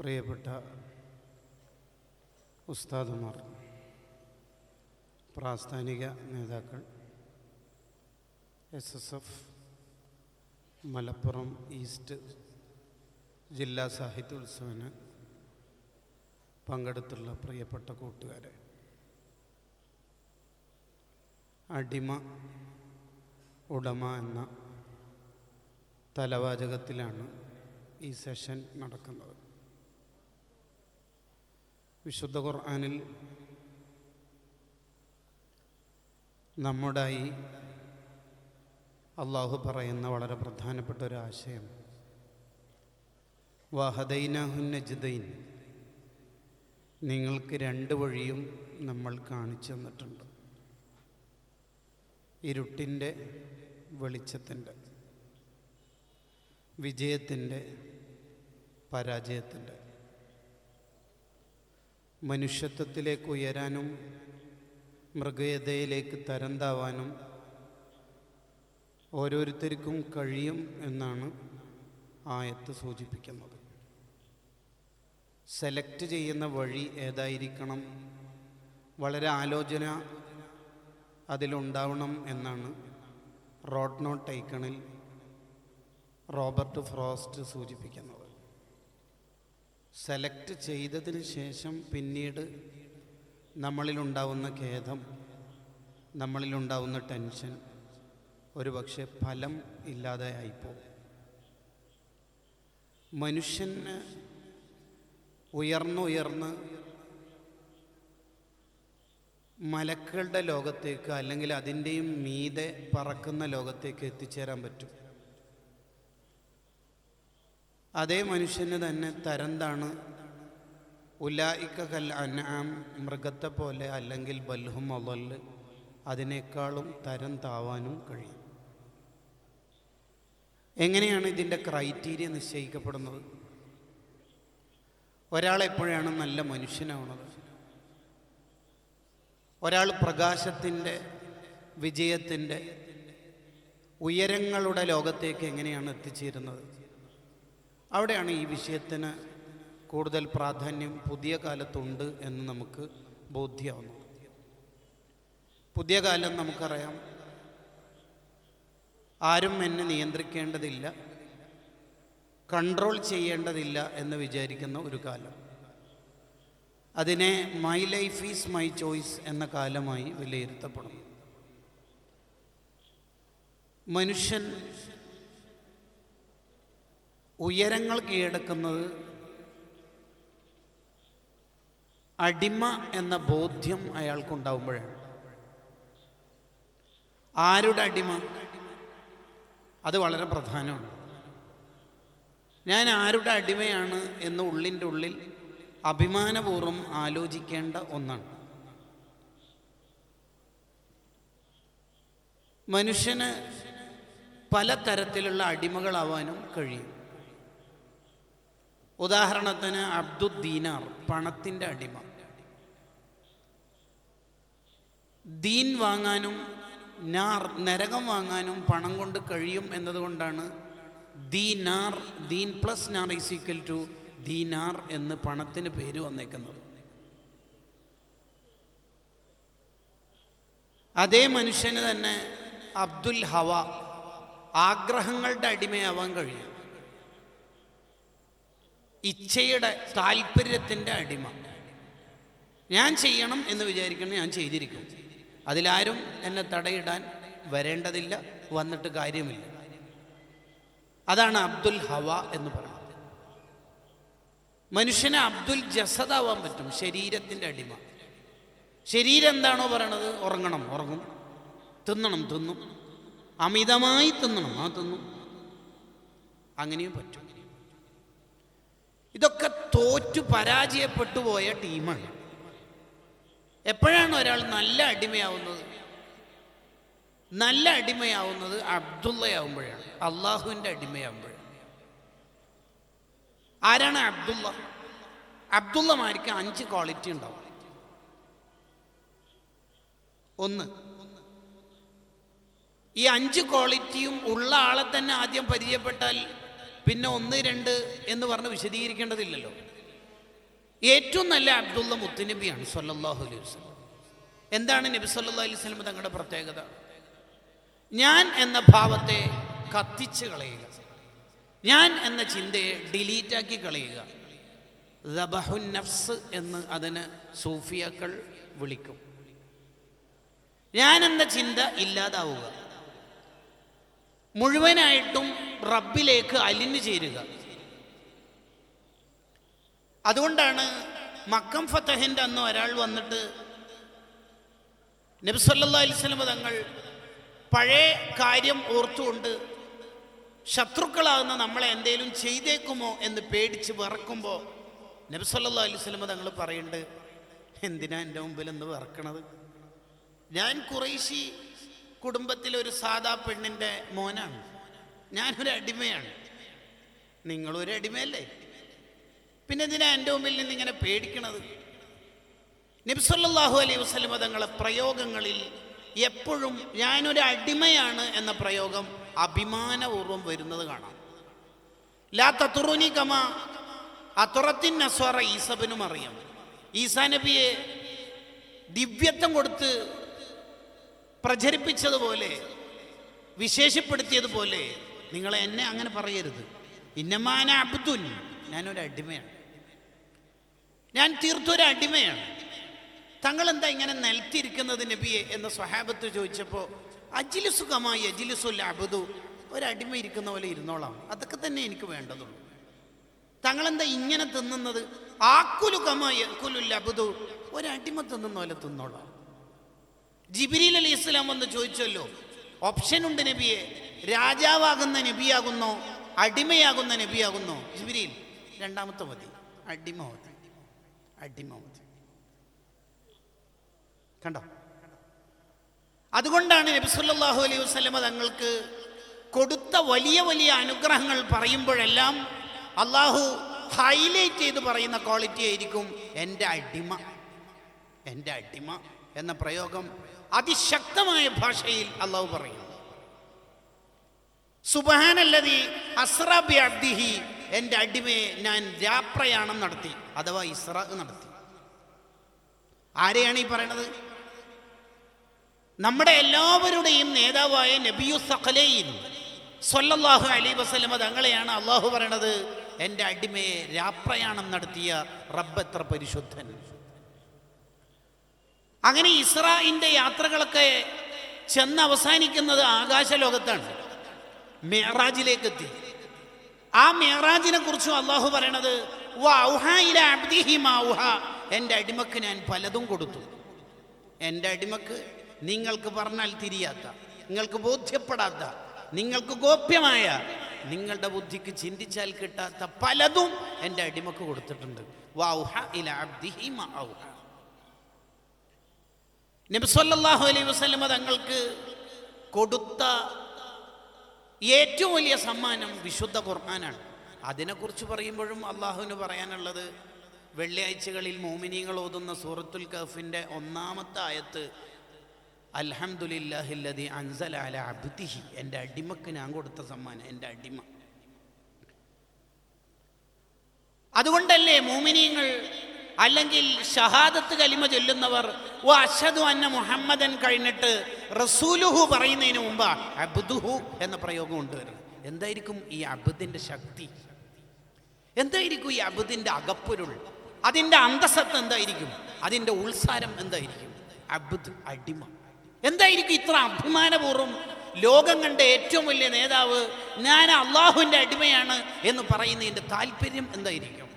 പ്രിയപ്പെട്ട ഉസ്താദുമാർ, പ്രാസ്ഥാനിക നേതാക്കൾ, SSF മലപ്പുറം ഈസ്റ്റ് ജില്ലാ സാഹിത്യോത്സവന് പങ്കെടുത്തുള്ള പ്രിയപ്പെട്ട കൂട്ടുകാരെ, അടിമ ഉടമ എന്ന തലവാചകത്തിലാണ് ഈ സെഷൻ നടക്കുന്നത്. വിശുദ്ധ ഖുർആനിൽ നമ്മുടായി അള്ളാഹു പറയുന്ന വളരെ പ്രധാനപ്പെട്ട ഒരു ആശയം, വഹദൈനാഹു നജ്ദൈൻ, നിങ്ങൾക്ക് രണ്ട് വഴിയും നമ്മൾ കാണിച്ചു തന്നിട്ടുണ്ട്. ഇരുട്ടിൻ്റെ വെളിച്ചത്തിൻ്റെ, വിജയത്തിൻ്റെ പരാജയത്തിൻ്റെ, മനുഷ്യത്വത്തിലേക്ക് ഉയരാനും മൃഗയതയിലേക്ക് തരം താവാനും ഓരോരുത്തർക്കും കഴിയും എന്നാണ് ആയത്ത് സൂചിപ്പിക്കുന്നത്. സെലക്ട് ചെയ്യുന്ന വഴി ഏതായിരിക്കണം, വളരെ ആലോചന അതിലുണ്ടാവണം എന്നാണ് റോഡ് നോട്ട് ടൈക്കണിൽ റോബർട്ട് ഫ്രോസ്റ്റ് സൂചിപ്പിക്കുന്നത്. സെലക്ട് ചെയ്തതിന് ശേഷം പിന്നീട് നമ്മളിലുണ്ടാവുന്ന ഖേദം, നമ്മളിലുണ്ടാവുന്ന ടെൻഷൻ ഒരുപക്ഷെ ഫലം ഇല്ലാതെ ആയിപ്പോകും. മനുഷ്യന് ഉയർന്നുയർന്ന് മലക്കുകളുടെ ലോകത്തേക്ക് അല്ലെങ്കിൽ അതിൻ്റെയും മീതെ പറക്കുന്ന ലോകത്തേക്ക് എത്തിച്ചേരാൻ പറ്റും. അതേ മനുഷ്യന് തന്നെ തരംതാണ് ഉലായിക കൽ അൻആം, മൃഗത്തെ പോലെ, അല്ലെങ്കിൽ ബൽഹും അളൽ, അതിനേക്കാളും തരം താവാനും കഴിയും. എങ്ങനെയാണ് ഇതിൻ്റെ ക്രൈറ്റീരിയ നിശ്ചയിക്കപ്പെടുന്നത്? ഒരാൾ എപ്പോഴാണ് നല്ല മനുഷ്യനാവുന്നത്? ഒരാൾ പ്രകാശത്തിൻ്റെ, വിജയത്തിൻ്റെ, ഉയരങ്ങളുടെ ലോകത്തേക്ക് എങ്ങനെയാണ് എത്തിച്ചേരുന്നത്? അവിടെയാണ് ഈ വിഷയത്തിന് കൂടുതൽ പ്രാധാന്യം പുതിയ കാലത്തുണ്ട് എന്ന് നമുക്ക് ബോധ്യമാവുന്നത്. പുതിയ കാലം നമുക്കറിയാം, ആരും എന്നെ നിയന്ത്രിക്കേണ്ടതില്ല, കൺട്രോൾ ചെയ്യേണ്ടതില്ല എന്ന് വിചാരിക്കുന്ന ഒരു കാലം. അതിനെ my life is my choice എന്ന കാലമായി വിലയിരുത്തപ്പെടുന്നു. മനുഷ്യൻ ഉയരങ്ങൾ കീഴടക്കുന്നത് അടിമ എന്ന ബോധ്യം അയാൾക്കുണ്ടാവുമ്പോഴാണ്. ആരുടെ അടിമ? അത് വളരെ പ്രധാനമാണ്. ഞാൻ ആരുടെ അടിമയാണ് എന്ന് ഉള്ളിൻ്റെ ഉള്ളിൽ അഭിമാനപൂർവ്വം ആലോചിക്കേണ്ട ഒന്നാണ്. മനുഷ്യന് പലതരത്തിലുള്ള അടിമകളാവാനും കഴിയും. ഉദാഹരണത്തിന് അബ്ദുദ്ദീനാർ, പണത്തിൻ്റെ അടിമ. ദീൻ വാങ്ങാനും നരകം വാങ്ങാനും പണം കൊണ്ട് കഴിയും എന്നതുകൊണ്ടാണ് ദീനാർ, ദീൻ പ്ലസ് നാർ ഈസ് ഈക്വൽ ടു ദീനാർ എന്ന് പണത്തിന് പേര് വന്നേക്കുന്നത്. അതേ മനുഷ്യന് തന്നെ അബ്ദുൽ ഹവ, ആഗ്രഹങ്ങളുടെ അടിമയാവാൻ കഴിയും. ഇച്ഛയുടെ, താല്പര്യത്തിൻ്റെ അടിമ. ഞാൻ ചെയ്യണം എന്ന് വിചാരിക്കണം, ഞാൻ ചെയ്തിരിക്കും. അതിലാരും എന്നെ തടയിടാൻ വരേണ്ടതില്ല, വന്നിട്ട് കാര്യമില്ല. അതാണ് അബ്ദുൽ ഹവ എന്ന് പറയുന്നത്. മനുഷ്യനെ അബ്ദുൽ ജസദാവാൻ പറ്റും, ശരീരത്തിൻ്റെ അടിമ. ശരീരം എന്താണോ പറയണത്, ഉറങ്ങണം, ഉറങ്ങും, തിന്നണം, തിന്നും, അമിതമായി തിന്നണം, തിന്നും, അങ്ങനെയും പറ്റും. ഇതൊക്കെ തോറ്റു പരാജയപ്പെട്ടു പോയ ടീമാണ്. എപ്പോഴാണ് ഒരാൾ നല്ല അടിമയാവുന്നത്? നല്ല അടിമയാവുന്നത് അബ്ദുള്ളയാവുമ്പോഴാണ്, അള്ളാഹുവിൻ്റെ അടിമയാവുമ്പോഴാണ്. ആരാണ് അബ്ദുള്ള? അബ്ദുള്ളമാർക്ക് 5 ക്വാളിറ്റി ഉണ്ടാവും. ഒന്ന്, ഈ 5 ക്വാളിറ്റിയും ഉള്ള ആളെ തന്നെ ആദ്യം പരിചയപ്പെട്ടാൽ പിന്നെ 1, 2 എന്ന് പറഞ്ഞ് വിശദീകരിക്കേണ്ടതില്ലല്ലോ. ഏറ്റവും നല്ല അബ്ദുള്ള മുത്തുനബിയാണ് സല്ലല്ലാഹു അലൈഹി വസല്ലം. എന്താണ് നബി സല്ലല്ലാഹു അലൈഹി വസല്ലം തങ്ങളുടെ പ്രത്യേകത? ഞാൻ എന്ന ഭാവത്തെ കത്തിച്ച് കളയുക, ഞാൻ എന്ന ചിന്തയെ ഡിലീറ്റാക്കി കളയുക. ദബഹുൻ നഫ്സ് എന്ന് അതിന് സൂഫിയാക്കൾ വിളിക്കും. ഞാൻ എന്ന ചിന്ത ഇല്ലാതാവുക, മുഴുവനായിട്ടും റബ്ബിലേക്ക് അലിഞ്ഞു ചേരുക. അതുകൊണ്ടാണ് മക്കം ഫതഹിൻ്റെ അന്ന് ഒരാൾ വന്നിട്ട് നബി സല്ലല്ലാഹു അലൈഹി വസല്ലം തങ്ങൾ പഴയ കാര്യം ഓർത്തുകൊണ്ട് ശത്രുക്കളാകുന്ന നമ്മളെ എന്തേലും ചെയ്തേക്കുമോ എന്ന് പേടിച്ച് വിറക്കുമ്പോൾ നബി സല്ലല്ലാഹു അലൈഹി വസല്ലം തങ്ങൾ പറയുന്നുണ്ട്, എന്തിനാ എൻ്റെ മുമ്പിൽ എന്ന് വിറക്കണത്? ഞാൻ ഖുറൈശി കുടുംബത്തിലെ ഒരു സാധാ പെണ്ണിൻ്റെ മോനാണ്, ഞാനൊരു അടിമയാണ്, നിങ്ങളൊരു അടിമയല്ലേ, പിന്നെ എന്തിനാ എൻ്റെ മുമ്പിൽ നിന്ന് ഇങ്ങനെ പേടിക്കണത്? നബി സല്ലല്ലാഹു അലൈഹി വസല്ലം തങ്ങളെ പ്രയോഗങ്ങളിൽ എപ്പോഴും ഞാനൊരു അടിമയാണ് എന്ന പ്രയോഗം അഭിമാനപൂർവ്വം വരുന്നത് കാണാം. ലാ തതുറുനി കമാ അതുറത്തിൻ നസ്വറ ഈസാ ഇബ്നു മറിയം. ഈസാ നബിയെ ദിവ്യത്വം കൊടുത്ത് പ്രചരിപ്പിച്ചതുപോലെ, വിശേഷപ്പെടുത്തിയതുപോലെ നിങ്ങൾ എന്നെ അങ്ങനെ പറയരുത്. ഇന്നമാന അബ്ദുൻ, ഞാനൊരു അടിമയാണ്, ഞാൻ തീർത്തൊരു അടിമയാണ്. തങ്ങൾ എന്താ ഇങ്ങനെ നിലത്തിരിക്കുന്നത് നബിയെ എന്ന് സ്വഹാബത്ത് ചോദിച്ചപ്പോൾ, അജ്ലിസു കമാ യജ്ലിസുൽ അബ്ദു, ഒരടിമ ഇരിക്കുന്ന പോലെ ഇരുന്നോളാം, അതൊക്കെ തന്നെ എനിക്ക് വേണ്ടതുള്ളൂ. തങ്ങളെന്താ ഇങ്ങനെ തിന്നുന്നത്? ആക്കുലു കമാ യഅ്കുലുൽ അബ്ദു, ഒരടിമ തിന്നുന്ന പോലെ തിന്നോളാം. ജിബ്രീൽ അലൈഹി ഇസ്ലാം വന്ന് ചോദിച്ചല്ലോ, ഓപ്ഷൻ ഉണ്ട് നബിയെ, രാജാവാകുന്ന നബിയാകുന്നോ അടിമയാകുന്ന നബിയാകുന്നോ? ജിബ്രീൽ, രണ്ടാമത്തെ മതി, അടിമ മതി, അടിമ മതി. കണ്ടോ? അതുകൊണ്ടാണ് നബി സല്ലല്ലാഹു അലൈഹി വസല്ലം തങ്ങൾക്ക് കൊടുത്ത വലിയ വലിയ അനുഗ്രഹങ്ങൾ പറയുമ്പോഴെല്ലാം അള്ളാഹു ഹൈലൈറ്റ് ചെയ്ത് പറയുന്ന ക്വാളിറ്റി ആയിരിക്കും എൻ്റെ അടിമ. എൻ്റെ അടിമ എന്ന പ്രയോഗം അതിശക്തമായ ഭാഷയിൽ അള്ളാഹു പറയും. സുബ്ഹാനല്ലദീ അസ്റാ ബി അബ്ദിഹി, എൻ്റെ അടിമയെ ഞാൻ രാപ്രയാണം നടത്തി, അഥവാ ഇസ്റാ നടത്തി. ആരെയാണ് ഈ പറയണത്? നമ്മുടെ എല്ലാവരുടെയും നേതാവായ നബിയു സഖലൈൻ സ്വല്ലല്ലാഹു അലൈഹി വസല്ലം തങ്ങളെയാണ് അള്ളാഹു പറയണത്, എൻ്റെ അടിമയെ രാപ്രയാണം നടത്തിയ റബ്ബെത്ര പരിശുദ്ധൻ. അങ്ങനെ ഇസ്രായിൻ്റെ യാത്രകളൊക്കെ ചെന്ന് അവസാനിക്കുന്നത് ആകാശലോകത്താണ്, മിഅ്റാജിലേക്ക് എത്തി. ആ മിഅ്റാജിനെ കുറിച്ചും അള്ളാഹു പറയണത്, വഔഹാ ഇലാ അബ്ദിഹി മാ ഔഹാ, എൻ്റെ അടിമക്ക് ഞാൻ പലതും കൊടുത്തു. എൻ്റെ അടിമക്ക് നിങ്ങൾക്ക് പറഞ്ഞാൽ തിരിയാത്ത, നിങ്ങൾക്ക് ബോധ്യപ്പെടാത്ത, നിങ്ങൾക്ക് ഗോപ്യമായ, നിങ്ങളുടെ ബുദ്ധിക്ക് ചിന്തിച്ചാൽ കിട്ടാത്ത പലതും എൻ്റെ അടിമക്ക് കൊടുത്തിട്ടുണ്ട്. വഔഹാ ഇലാ അബ്ദിഹി മാ ഔഹാ. നബി സല്ലല്ലാഹു അലൈഹി വസല്ലം തങ്ങൾക്ക് കൊടുത്ത ഏറ്റവും വലിയ സമ്മാനം വിശുദ്ധ ഖുർആനാണ്. അതിനെക്കുറിച്ച് പറയുമ്പോഴും അള്ളാഹുവിന് പറയാനുള്ളത്, വെള്ളിയാഴ്ചകളിൽ മോമിനീങ്ങൾ ഓതുന്ന സൂറത്തുൽ കഹ്ഫിൻ്റെ 1-ാമത്തെ ആയത്ത്, അൽഹംദുലില്ലാഹില്ലദീ അൻസല അലാ അബ്ദിഹി, എൻ്റെ അടിമക്ക് ഞാൻ കൊടുത്ത സമ്മാനം, എൻ്റെ അടിമ. അതുകൊണ്ടല്ലേ മോമിനീങ്ങൾ അല്ലെങ്കിൽ ഷഹാദത്ത് കലിമ ചൊല്ലുന്നവർ വ അശ്ഹദു അന്ന മുഹമ്മദൻ കഴിഞ്ഞിട്ട് റസൂലുഹു പറയുന്നതിന് മുമ്പ് അബ്ദുഹു എന്ന പ്രയോഗം കൊണ്ടുവരണം. എന്തായിരിക്കും ഈ അബ്ദിൻ്റെ ശക്തി? എന്തായിരിക്കും ഈ അബ്ദിൻ്റെ അകപ്പൊരുൾ? അതിൻ്റെ അന്തസത്ത എന്തായിരിക്കും? അതിൻ്റെ ഉത്സാരം എന്തായിരിക്കും? അബ്ദ്, അടിമ. എന്തായിരിക്കും ഇത്ര അഭിമാനപൂർവ്വം ലോകം കണ്ട ഏറ്റവും വലിയ നേതാവ് ഞാൻ അള്ളാഹുവിൻ്റെ അടിമയാണ് എന്ന് പറയുന്നതിൻ്റെ താല്പര്യം എന്തായിരിക്കും?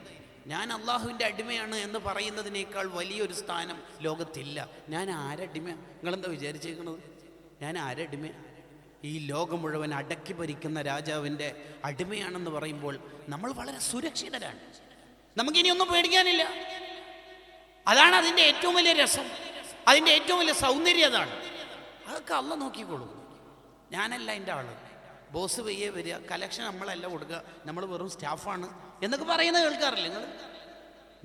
ഞാൻ അള്ളാഹുവിൻ്റെ അടിമയാണ് എന്ന് പറയുന്നതിനേക്കാൾ വലിയൊരു സ്ഥാനം ലോകത്തില്ല. ഞാൻ ആരടിമ? നിങ്ങളെന്താ വിചാരിച്ചേക്കുന്നത്? ഞാൻ ആരടിമ? ഈ ലോകം മുഴുവൻ അടക്കി ഭരിക്കുന്ന രാജാവിൻ്റെ അടിമയാണെന്ന് പറയുമ്പോൾ നമ്മൾ വളരെ സുരക്ഷിതരാണ്. നമുക്കിനിയൊന്നും പേടിക്കാനില്ല. അതാണ് അതിൻ്റെ ഏറ്റവും വലിയ രസം, അതിൻ്റെ ഏറ്റവും വലിയ സൗന്ദര്യം. അതാണ്. അതൊക്കെ അള്ളാഹ് നോക്കിക്കോളും. ഞാനല്ല എൻ്റെ ആള്, ബോസ് പയ്യെ വരിക, കലക്ഷൻ നമ്മളല്ല കൊടുക്കുക, നമ്മൾ വെറും സ്റ്റാഫാണ് എന്നൊക്കെ പറയുന്നത് കേൾക്കാറില്ല നിങ്ങൾ?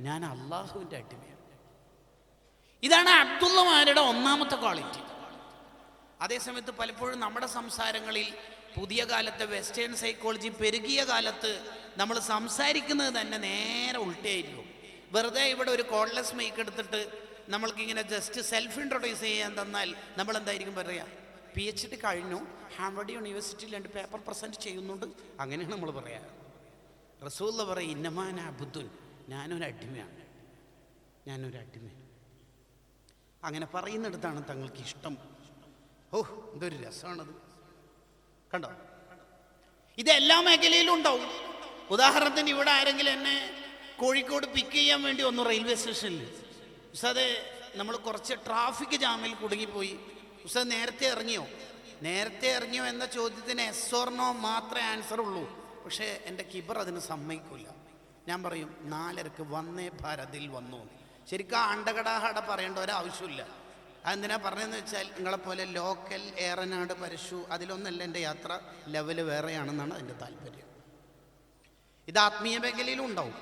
ഞാൻ അള്ളാഹുവിൻ്റെ അടിമയാണ്. ഇതാണ് അബ്ദുള്ളമാരുടെ 1-ാമത്തെ ക്വാളിറ്റി. അതേസമയത്ത് പലപ്പോഴും നമ്മുടെ സംസാരങ്ങളിൽ പുതിയ കാലത്തെ വെസ്റ്റേൺ സൈക്കോളജി പെരുകിയ കാലത്ത് നമ്മൾ സംസാരിക്കുന്നത് തന്നെ നേരെ ഉൾട്ടയായിരിക്കും. വെറുതെ ഇവിടെ ഒരു കോഡ്ലെസ് മൈക്ക് എടുത്തിട്ട് നമ്മൾക്കിങ്ങനെ ജസ്റ്റ് സെൽഫ് ഇൻട്രൊഡ്യൂസ് ചെയ്യാൻ തന്നാൽ നമ്മൾ എന്തായിരിക്കും പറയുക? PhD കഴിഞ്ഞു, ഹാർവർഡ് യൂണിവേഴ്സിറ്റിയിൽ 2 പേപ്പർ പ്രസൻറ്റ് ചെയ്യുന്നുണ്ട്, അങ്ങനെയാണ് നമ്മൾ പറയാ. റസൂലുള്ള പറയും ഇന്നമാന അബ്ദുൻ, ഞാനൊരു അടിമയാണ്. അങ്ങനെ പറയുന്നിടത്താണ് തങ്ങൾക്ക് ഇഷ്ടം. ഓ, എന്തൊരു രസമാണത് കണ്ടോ. ഇത് എല്ലാ മേഖലയിലും ഉണ്ടാവും. ഉദാഹരണത്തിന് ഇവിടെ ആരെങ്കിലും എന്നെ കോഴിക്കോട് പിക്ക് ചെയ്യാൻ വേണ്ടി വന്നു റെയിൽവേ സ്റ്റേഷനിൽ. ഉസ്താദേ, നമ്മൾ കുറച്ച് ട്രാഫിക് ജാമിൽ കുടുങ്ങിപ്പോയി, ഉസ്താദ് നേരത്തെ ഇറങ്ങിയോ എന്ന ചോദ്യത്തിന് എസ് ഓർ നോ മാത്രമേ ആൻസർ ഉള്ളൂ. പക്ഷേ എൻ്റെ കിബർ അതിന് സമ്മതിക്കില്ല. ഞാൻ പറയും 4:30 വന്നേ ഭാരതിൽ വന്നു. ശരിക്കും അണ്ടകടാഹട പറയേണ്ട ഒരാവശ്യമില്ല. അതെന്തിനാ പറഞ്ഞതെന്ന് വെച്ചാൽ, നിങ്ങളെപ്പോലെ ലോക്കൽ ഏറനാട് പരശു അതിലൊന്നല്ല എൻ്റെ യാത്ര, ലെവല് വേറെയാണെന്നാണ് അതിൻ്റെ താല്പര്യം. ഇത് ആത്മീയ മേഖലയിലും ഉണ്ടാവും.